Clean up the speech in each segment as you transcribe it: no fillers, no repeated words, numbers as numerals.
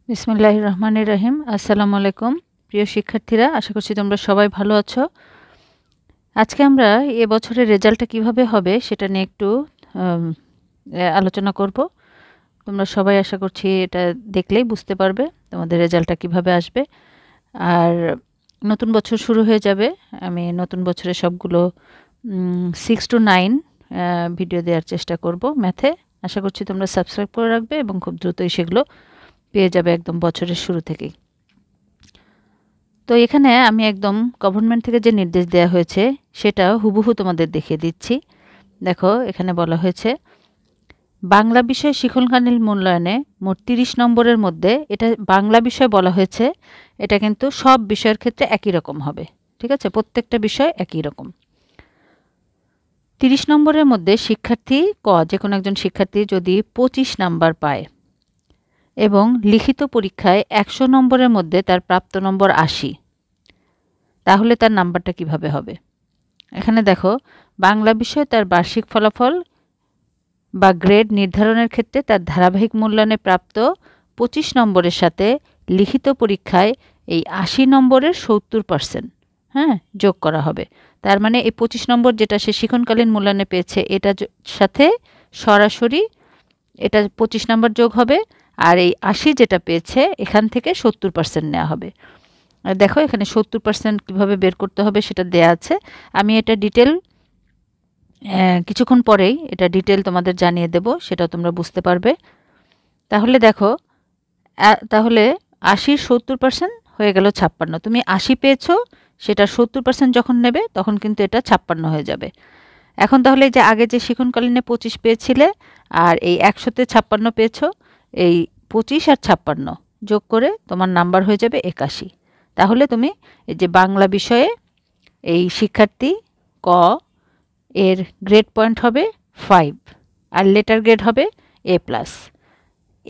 বিসমিল্লাহির রহমানির রহিম। আসসালামু আলাইকুম প্রিয় শিক্ষার্থীরা, আশা করছি তোমরা সবাই ভালো আছো। আজকে আমরা এবছরের রেজাল্টটা কিভাবে হবে সেটা নিয়ে একটু আলোচনা করব। তোমরা সবাই আশা করছি এটা দেখলেই বুঝতে পারবে তোমাদের রেজাল্টটা কিভাবে আসবে। আর নতুন বছর শুরু হয়ে যাবে, আমি নতুন বছরে সবগুলো 6 to 9 ভিডিও দেওয়ার চেষ্টা করব ম্যাথে। আশা করছি তোমরা সাবস্ক্রাইব করে রাখবে এবং খুব দ্রুতই সেগুলো পেয়ে যাবে একদম বছরের শুরু থেকেই। তো এখানে আমি একদম গভর্নমেন্ট থেকে যে নির্দেশ দেওয়া হয়েছে সেটা হুবহু তোমাদের দেখিয়ে দিচ্ছি। দেখো, এখানে বলা হয়েছে বাংলা বিষয় শিক্ষণকালীন মূল্যায়নে মোট 30 নম্বরের মধ্যে, এটা বাংলা বিষয় বলা হয়েছে, এটা কিন্তু সব বিষয়ের ক্ষেত্রে একই রকম হবে। ঠিক আছে, প্রত্যেকটা বিষয় একই রকম। 30 নম্বরের মধ্যে শিক্ষার্থী যে কোনো একজন শিক্ষার্থী যদি 25 নাম্বার পায় এবং লিখিত পরীক্ষায় 100 নম্বরের মধ্যে তার প্রাপ্ত নম্বর 80, তাহলে তার নাম্বারটা কিভাবে হবে? এখানে দেখো, বাংলা বিষয়ে তার বার্ষিক ফলাফল বা গ্রেড নির্ধারণের ক্ষেত্রে তার ধারাবাহিক মূল্যায়নে প্রাপ্ত 25 নম্বরের সাথে লিখিত পরীক্ষায় এই 80 নম্বরের 70% যোগ করা হবে। তার মানে এই 25 নম্বর যেটা সে শিক্ষণকালীন মূল্যায়নে পেয়েছে, এটা সাথে সরাসরি এটা 25 নম্বর যোগ হবে, আর এই 80 যেটা পেয়েছে এখান থেকে 70% নেওয়া হবে। দেখো, এখানে 70% কীভাবে বের করতে হবে সেটা দেয়া আছে। আমি এটা ডিটেল কিছুক্ষণ পরেই এটা ডিটেল তোমাদের জানিয়ে দেব, সেটা তোমরা বুঝতে পারবে। তাহলে দেখো, তাহলে 80-র 70% হয়ে গেল 56। তুমি 80 পেয়েছো, সেটা 70% যখন নেবে তখন কিন্তু এটা 56 হয়ে যাবে। এখন তাহলে যে আগে যে শিক্ষণকালীনে 25 পেয়েছিলে আর এই 100-তে 56 পেয়েছো, এই 25 আর 56 যোগ করে তোমার নাম্বার হয়ে যাবে 81। তাহলে তুমি এই যে বাংলা বিষয়ে এই শিক্ষার্থী ক এর গ্রেড পয়েন্ট হবে 5 আর লেটার গ্রেড হবে A+।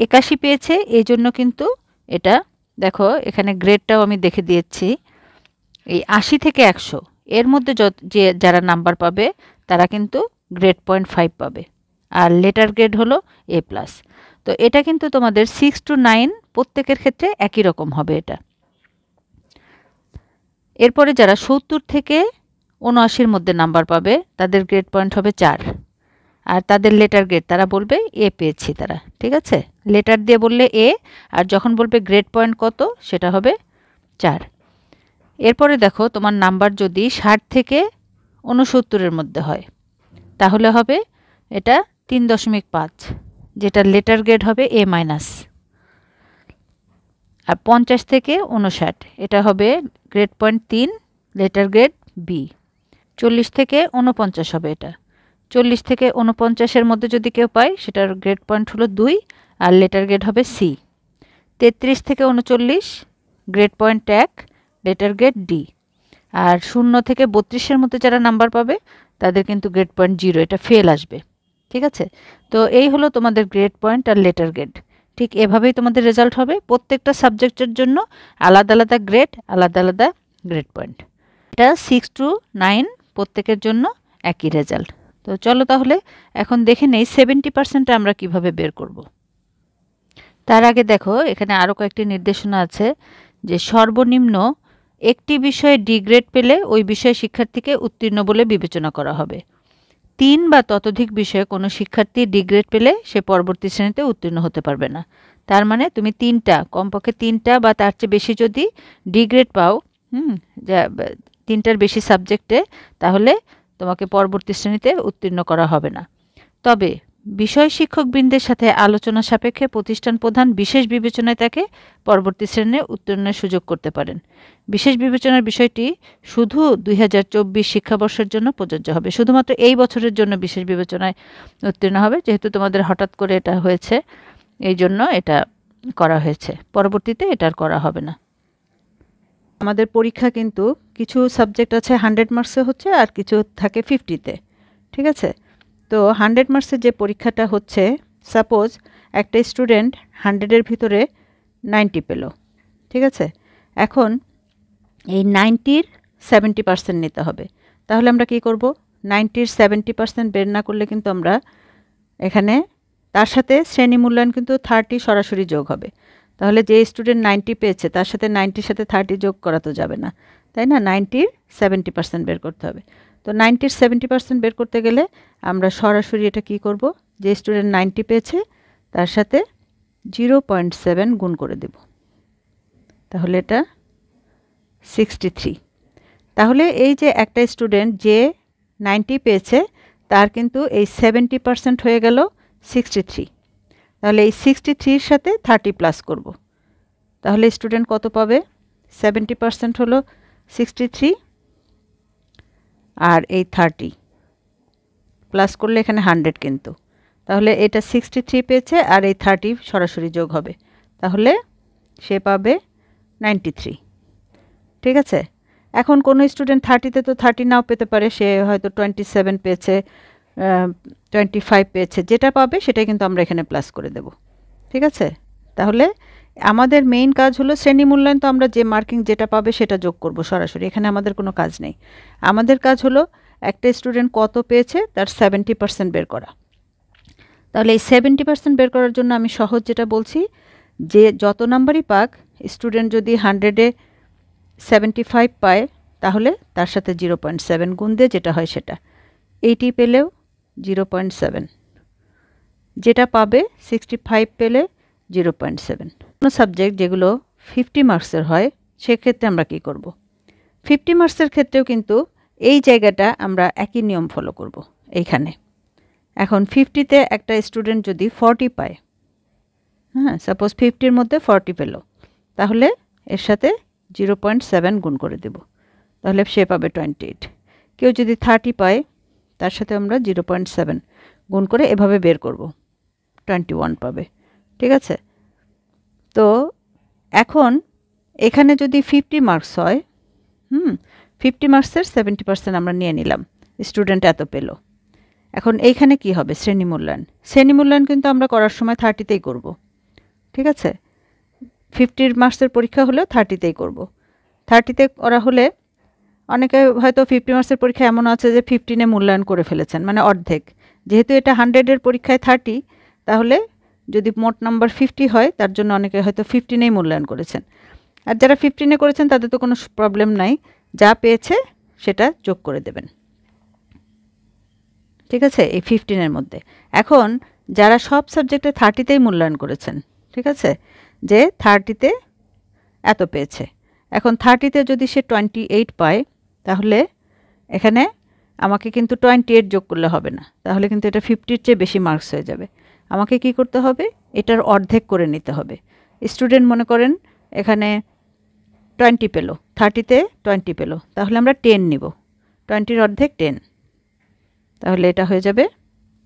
81 পেয়েছে, এই জন্য কিন্তু এটা দেখো, এখানে গ্রেডটাও আমি দেখে দিয়েছি। এই 80 থেকে 100 এর মধ্যে যে যারা নাম্বার পাবে তারা কিন্তু গ্রেড পয়েন্ট 5 পাবে, আর লেটার গ্রেড হলো A+। তো এটা কিন্তু তোমাদের 6 to 9 প্রত্যেকের ক্ষেত্রে একই রকম হবে এটা। এরপরে যারা 70 থেকে 79-র মধ্যে নাম্বার পাবে তাদের গ্রেড পয়েন্ট হবে 4, আর তাদের লেটার গ্রেড তারা বলবে A পেয়েছি তারা। ঠিক আছে, লেটার দিয়ে বললে A, আর যখন বলবে গ্রেড পয়েন্ট কত সেটা হবে 4। এরপরে দেখো, তোমার নাম্বার যদি 60 থেকে 69-এর মধ্যে হয় তাহলে হবে এটা 3.5, যেটা লেটার গ্রেড হবে A-। আর 50 থেকে 59 এটা হবে grade point 3, letter grade B। 40 থেকে 49 হবে এটা। 40 থেকে 49-এর মধ্যে যদি কেউ পায় সেটার গ্রেড পয়েন্ট হলো 2 আর লেটার গ্রেড হবে C। 33 থেকে 39 grade point 1, letter grade D। আর 0 থেকে 32-এর মধ্যে যারা নাম্বার পাবে তাদের কিন্তু গ্রেড পয়েন্ট 0, এটা ফেল আসবে। ঠিক আছে, তো এই হলো তোমাদের গ্রেড পয়েন্ট আর লেটার গ্রেড। ঠিক এভাবেই তোমাদের রেজাল্ট হবে, প্রত্যেকটা সাবজেক্টের জন্য আলাদা আলাদা গ্রেড, আলাদা আলাদা গ্রেড পয়েন্ট। এটা 6 to 9 প্রত্যেকের জন্য একই রেজাল্ট। তো চলো তাহলে এখন দেখে নেই 70% আমরা কিভাবে বের করব। তার আগে দেখো, এখানে আরও কয়েকটি নির্দেশনা আছে যে সর্বনিম্ন একটি বিষয়ে ডি গ্রেড পেলে ওই বিষয়ে শিক্ষার্থীকে উত্তীর্ণ বলে বিবেচনা করা হবে। 3 বা ততোধিক বিষয়ে কোনো শিক্ষার্থী ডি গ্রেড পেলে সে পরবর্তী শ্রেণীতে উত্তীর্ণ হতে পারবে না। তার মানে তুমি কমপক্ষে 3টা বা তার চেয়ে বেশি যদি ডি গ্রেড পাও, 3টার বেশি সাবজেক্টে, তাহলে তোমাকে পরবর্তী শ্রেণীতে উত্তীর্ণ করা হবে না। তবে বিষয় শিক্ষকবৃন্দের সাথে আলোচনা সাপেক্ষে প্রতিষ্ঠান প্রধান বিশেষ বিবেচনায় তাকে পরবর্তী শ্রেণীতে উত্তীর্ণের সুযোগ করতে পারেন। বিশেষ বিবেচনার বিষয়টি শুধু 2024 শিক্ষাবর্ষের জন্য প্রযোজ্য হবে। শুধুমাত্র এই বছরের জন্য বিশেষ বিবেচনায় উত্তীর্ণ হবে, যেহেতু তোমাদের হঠাৎ করে এটা হয়েছে, এই জন্য এটা করা হয়েছে। পরবর্তীতে এটা আর করা হবে না। আমাদের পরীক্ষা কিন্তু কিছু সাবজেক্ট আছে 100 মার্কসে হচ্ছে, আর কিছু থাকে 50-তে। ঠিক আছে, তো 100 মার্কসের যে পরীক্ষাটা হচ্ছে, সাপোজ একটা স্টুডেন্ট 100-এর ভিতরে 90 পেল। ঠিক আছে, এখন এই 90-র 70% নিতে হবে। তাহলে আমরা কি করব? 90-র 70% বের না করলে কিন্তু আমরা এখানে তার সাথে শ্রেণী মূল্যায়ন কিন্তু 30 সরাসরি যোগ হবে। তাহলে যে স্টুডেন্ট 90 পেয়েছে তার সাথে 90-র সাথে 30 যোগ করা তো যাবে না, তাই না? 90-র 70% বের করতে হবে। তো 90-র 70% বের করতে গেলে আমরা সরাসরি এটা কি করব, যে স্টুডেন্ট 90 পেয়েছে তার সাথে 0.7 গুণ করে দেব। তাহলে এটা 63। তাহলে এই যে একটা স্টুডেন্ট যে 90 পেয়েছে তার কিন্তু এই 70% হয়ে গেল 63। তাহলে এই 63-র সাথে 30 প্লাস করব। তাহলে স্টুডেন্ট কত পাবে? 70% হলো 63 আর এই 30 প্লাস করলে এখানে 100 কিন্তু। তাহলে এটা 63 পেয়েছে আর এই 30 সরাসরি যোগ হবে, তাহলে সে পাবে 93। ঠিক আছে? এখন কোনো স্টুডেন্ট 30-তে তো 30 নাও পেতে পারে, সে হয়তো 27 পেয়েছে, 25 পেয়েছে, যেটা পাবে সেটাই কিন্তু আমরা এখানে প্লাস করে দেব। ঠিক আছে? তাহলে আমাদের মেইন কাজ হলো শ্রেণী মূল্যায়ন, তো আমরা যে মার্কিং যেটা পাবে সেটা যোগ করব সরাসরি, এখানে আমাদের কোনো কাজ নেই। আমাদের কাজ হলো একটা স্টুডেন্ট কত পেয়েছে তার 70% বের করা। তাহলে এই 70% বের করার জন্য আমি সহজ যেটা বলছি, যে যত নাম্বারই পাক, স্টুডেন্ট যদি 100-এ 75 পায় তাহলে তার সাথে 0.7 গুণ দিয়ে যেটা হয় সেটা। 80 পেলেও 0.7, যেটা পাবে 65 পেলে 0.7। কোনো সাবজেক্ট যেগুলো 50 মার্কসের হয় সেক্ষেত্রে আমরা কি করব? 50 মার্কসের ক্ষেত্রেও কিন্তু এই জায়গাটা আমরা একই নিয়ম ফলো করব এইখানে। এখন 50-তে একটা স্টুডেন্ট যদি 40 পায়, হ্যাঁ, সাপোজ 50-র মধ্যে 40 পেল, তাহলে এর সাথে 0.7 গুণ করে দেব, তাহলে সে পাবে 28। কেউ যদি 30 পায় তার সাথে আমরা 0.7 গুণ করে এভাবে বের করব, 21 পাবে। ঠিক আছে? তো এখন এখানে যদি 50 মার্কস হয়, 50 মার্কসের 70% আমরা নিয়ে নিলাম, স্টুডেন্ট এত পেল। এখন এইখানে কি হবে? শ্রেণী মূল্যায়ন। শ্রেণী মূল্যায়ন কিন্তু আমরা করার সময় 30-তেই করব। ঠিক আছে? 50 মার্কসের পরীক্ষা হলেও 30-তেই করব। 30-তে করা হলে অনেকে হয়তো 50 মার্কসের পরীক্ষা এমন আছে যে 15-এ মূল্যায়ন করে ফেলেছেন, মানে অর্ধেক। যেহেতু এটা 100-এর পরীক্ষায় 30, তাহলে যদি মোট নাম্বার 50 হয় তার জন্য অনেকে হয়তো 15-এই মূল্যায়ন করেছেন। আর যারা 15-এ করেছেন তাদের তো কোনো প্রবলেম নাই, যা পেয়েছে সেটা যোগ করে দেবেন। ঠিক আছে? এই 15-এর মধ্যে। এখন যারা সব সাবজেক্টে 30-তেই মূল্যায়ন করেছেন, ঠিক আছে, যে 30-তে এত পেয়েছে, এখন 30-তে যদি সে 28 পায় তাহলে এখানে আমাকে কিন্তু 28 যোগ করলে হবে না, তাহলে কিন্তু এটা 50-র চেয়ে বেশি মার্কস হয়ে যাবে। আমাকে কি করতে হবে? এটার অর্ধেক করে নিতে হবে। স্টুডেন্ট মনে করেন এখানে 20 পেল, 30-তে 20 পেল, তাহলে আমরা 10 নিব, 20-র অর্ধেক 10, তাহলে এটা হয়ে যাবে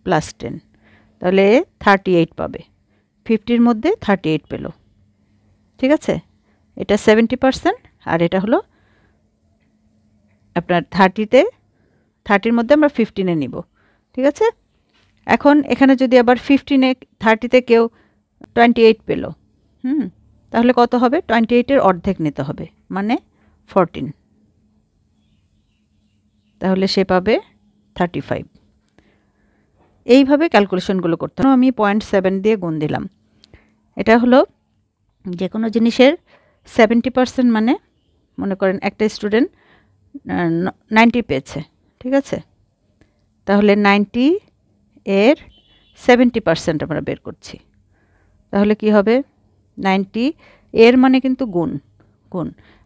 +10, তাহলে 38 পাবে। 50-র মধ্যে 38 পেল। ঠিক আছে? এটা 70% আর এটা হলো আপনার 30-র মধ্যে আমরা 15-এ নিব। ঠিক আছে? এখন এখানে যদি আবার 15-এ 30-তে কেউ 28 পেল, তাহলে কত হবে? 28-এর অর্ধেক নিতে হবে, মানে 14, তাহলে সে পাবে 35। এইভাবে ক্যালকুলেশনগুলো করতে হবে। আমি 0.7 দিয়ে গুণ দিলাম। এটা হলো যে কোনো জিনিসের 70%, মানে মনে করেন একটা স্টুডেন্ট 90 পেয়েছে, ঠিক আছে, তাহলে 90-এর 70% আমরা বের করছি, তাহলে কি হবে? 90 এর মানে কিন্তু গুণ,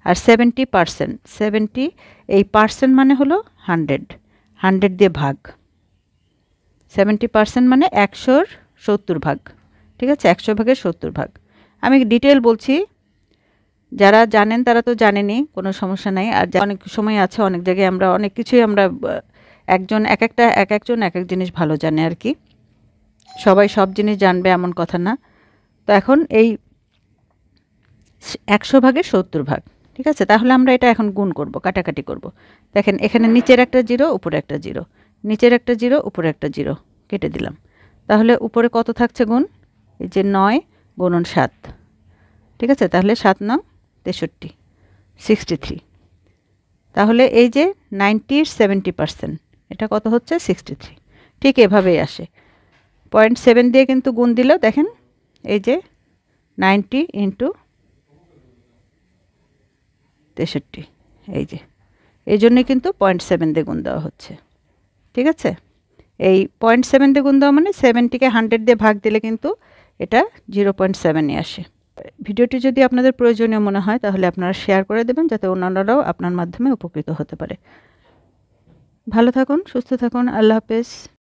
আর 70%, 70 এই পার্সেন্ট মানে হলো 100 দিয়ে ভাগ। 70% মানে 100-র 70 ভাগ। ঠিক আছে? 100 ভাগের 70 ভাগ। আমি ডিটেল বলছি, যারা জানেন তারা তো জানেনই, কোনো সমস্যা নাই। আর অনেক সময় আছে, অনেক জায়গায় আমরা অনেক কিছুই আমরা একজন এক এক জিনিস ভালো জানে আর কি, সবাই সব জিনিস জানবে এমন কথা না। তো এখন এই 100 ভাগের 70 ভাগ, ঠিক আছে, তাহলে আমরা এটা এখন গুণ করব, কাটাকাটি করব। দেখেন এখানে নিচের একটা 0, উপরে একটা 0, নিচের একটা 0, উপরে একটা 0 কেটে দিলাম, তাহলে উপরে কত থাকছে গুণ? এই যে 9 গুণন 7, ঠিক আছে, তাহলে 7 9 63, 63। তাহলে এই যে 90-র 70% এটা কত হচ্ছে? 63। ঠিক এভাবেই আসে। 0.7 দিয়ে কিন্তু গুণ দিলেও দেখেন এই যে 90 ইন্টু 63, এই যে এই জন্যই কিন্তু 0.7 দিয়ে গুণ দেওয়া হচ্ছে। ঠিক আছে, এই 0.7 দিয়ে গুণ দেওয়া মানে 70কে 100 দিয়ে ভাগ দিলে কিন্তু এটা 0.7 আসে। ভিডিওটি যদি আপনাদের প্রয়োজনীয় মনে হয় তাহলে আপনারা শেয়ার করে দেবেন, যাতে অন্যান্যরাও আপনার মাধ্যমে উপকৃত হতে পারে। ভালো থাকুন, সুস্থ থাকুন, আল্লাহ হাফেজ।